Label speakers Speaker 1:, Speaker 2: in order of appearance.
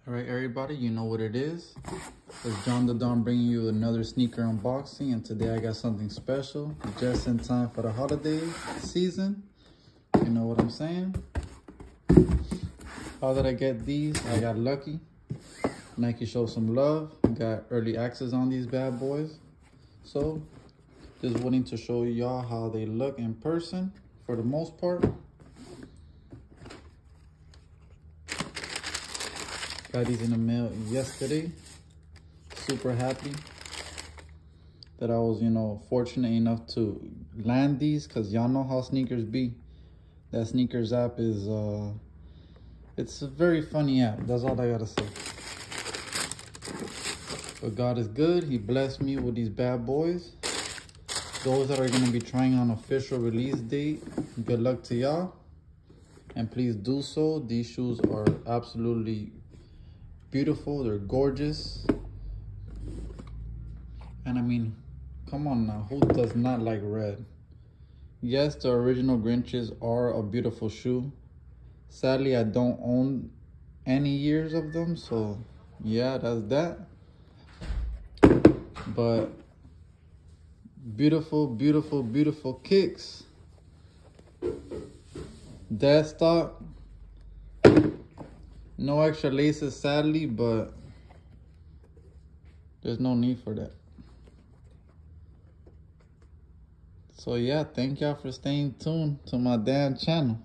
Speaker 1: All right, everybody, you know what it is. It's John the Don bringing you another sneaker unboxing, and today I got something special just in time for the holiday season. You know what I'm saying? How did I get these? I got lucky. Nike showed some love. Got early access on these bad boys. So, just wanting to show y'all how they look in person for the most part. Got these in the mail yesterday. Super happy that I was, fortunate enough to land these, because y'all know how sneakers be. That sneakers app is, it's a very funny app. That's all I gotta say. But God is good. He blessed me with these bad boys. Those that are gonna be trying on official release date, good luck to y'all. And please do so. These shoes are absolutely beautiful. They're gorgeous. And I mean, come on now, who does not like red? Yes, the original Grinches are a beautiful shoe. Sadly, I don't own any years of them, so yeah, that's that. But beautiful, beautiful, beautiful kicks. Dead stock. No extra laces, sadly, but there's no need for that. So yeah, thank y'all for staying tuned to my damn channel.